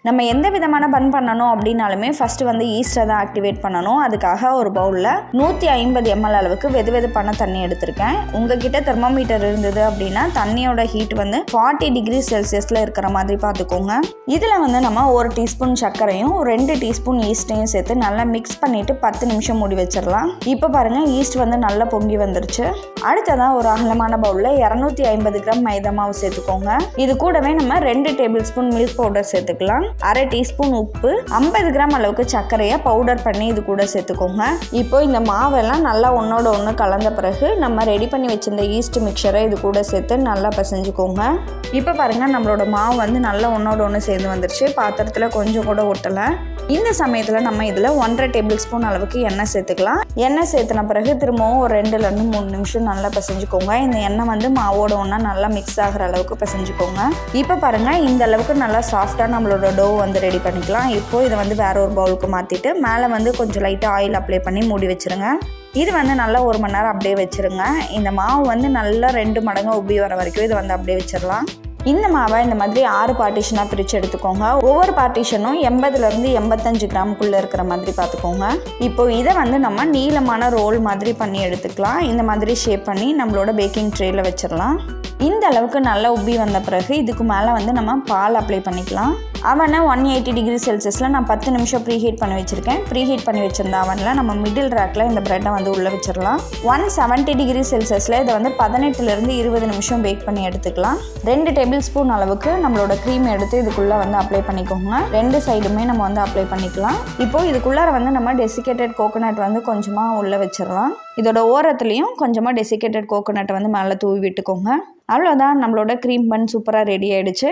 நம்ம எந்த விதமான பன் பண்ணணும் அப்படின்னாலுமே ஃபஸ்ட்டு வந்து ஈஸ்ட்டை தான் ஆக்டிவேட் பண்ணணும். அதுக்காக ஒரு பவுலில் 150 ml அளவுக்கு வெது வெதுப்பான தண்ணி எடுத்திருக்கேன். உங்ககிட்ட தெர்மோமீட்டர் இருந்தது அப்படின்னா தண்ணியோட ஹீட் வந்து 40 டிகிரி செல்சியஸில் இருக்கிற மாதிரி பார்த்துக்கோங்க. இதில் வந்து நம்ம 1 டீஸ்பூன் சர்க்கரையும் 2 டீஸ்பூன் ஈஸ்ட்டையும் சேர்த்து நல்லா மிக்ஸ் பண்ணிவிட்டு 10 நிமிஷம் மூடி வச்சிடலாம். இப்போ பாருங்கள், ஈஸ்ட் வந்து நல்லா பொங்கி வந்துருச்சு. அடுத்ததான் ஒரு அகலமான பவுலில் 250 கிராம் மைதா மாவு சேர்த்துக்கோங்க. இது கூடவே நம்ம 2 டேபிள் ஸ்பூன் மில்க் பவுடர் சேர்த்துக்கலாம். 1/2 டீஸ்பூன் உப்பு, 50 கிராம் அளவுக்கு சர்க்கரையை பவுடர் பண்ணி இது கூட சேர்த்துக்கோங்க. இப்போ இந்த மாவெல்லாம் நல்லா ஒன்னோட ஒன்று கலந்த பிறகு நம்ம ரெடி பண்ணி வச்சிருந்த ஈஸ்ட் மிக்சரை இது கூட சேர்த்து நல்லா பிசைஞ்சுக்கோங்க. இப்போ பாருங்கள், நம்மளோட மாவு வந்து நல்லா ஒன்னோட ஒன்று சேர்ந்து வந்துருச்சு. பாத்திரத்தில் கொஞ்சம் கூட ஒட்டலை. இந்த சமயத்தில் நம்ம இதில் 1/2 டேபிள் ஸ்பூன் அளவுக்கு எண்ணெய் சேர்த்துக்கலாம். எண்ணெய் சேர்த்துன பிறகு திரும்பவும் ஒரு 2லேருந்து 3 நிமிஷம் நல்லா பிசைஞ்சுக்கோங்க. இந்த எண்ணெய் வந்து மாவோட ஒன்றா நல்லா மிக்ஸ் ஆகிற அளவுக்கு பிசைஞ்சுக்கோங்க. இப்போ பாருங்கள், இந்த அளவுக்கு நல்லா சாஃப்டாக நம்மளோட டோ வந்து ரெடி பண்ணிக்கலாம். இப்போ இதை வந்து வேற ஒரு பவுலுக்கு மாற்றிட்டு மேலே வந்து கொஞ்சம் லைட்டாக ஆயில் அப்ளை பண்ணி மூடி வச்சுருங்க. இது வந்து நல்லா 1 மணி நேரம் அப்படியே வச்சுருங்க. இந்த மாவு வந்து நல்லா 2 மடங்கு உப்பி வர வரைக்கும் இதை வந்து அப்படியே வச்சிடலாம். இந்த மாவை இந்த மாதிரி 6 பார்ட்டிஷனாக பிரித்து எடுத்துக்கோங்க. ஒவ்வொரு பார்ட்டிஷனும் 80லேருந்து 85 கிராமுக்குள்ளே இருக்கிற மாதிரி பார்த்துக்கோங்க. இப்போது இதை வந்து நம்ம நீளமான ரோல் மாதிரி பண்ணி எடுத்துக்கலாம். இந்த மாதிரி ஷேப் பண்ணி நம்மளோட பேக்கிங் ட்ரேயில் வச்சிடலாம். இந்த அளவுக்கு நல்லா உப்பி வந்த பிறகு இதுக்கு மேலே வந்து நம்ம பால் அப்ளை பண்ணிக்கலாம். அவனை 180 டிகிரி செல்சியஸில் நான் 10 நிமிஷம் ப்ரீஹீட் பண்ணி வச்சுருக்கேன். ப்ரீஹீட் பண்ணி வச்சுருந்த அவனில் நம்ம மிடில் ரேக்கில் இந்த ப்ரெட்டை வந்து உள்ளே வச்சிடலாம். 170 டிகிரி செல்சியஸில் இதை வந்து 18லேருந்து 20 நிமிஷம் பேக் பண்ணி எடுத்துக்கலாம். 2 டேபிள் ஸ்பூன் அளவுக்கு நம்மளோட க்ரீம் எடுத்து இதுக்குள்ளே வந்து அப்ளை பண்ணிக்கோங்க. 2 சைடுமே நம்ம வந்து அப்ளை பண்ணிக்கலாம். இப்போது இதுக்குள்ளார வந்து நம்ம டெசிகேட்டட் கோகோனட் வந்து கொஞ்சமாக உள்ளே வச்சிடலாம். இதோட ஓரத்துலேயும் கொஞ்சமாக டெசிகேட்டட் கோகோனட்டை வந்து மேலே தூவி விட்டுக்கோங்க. அவ்வளோதான், நம்மளோட க்ரீம் பன் சூப்பராக ரெடி ஆகிடுச்சு.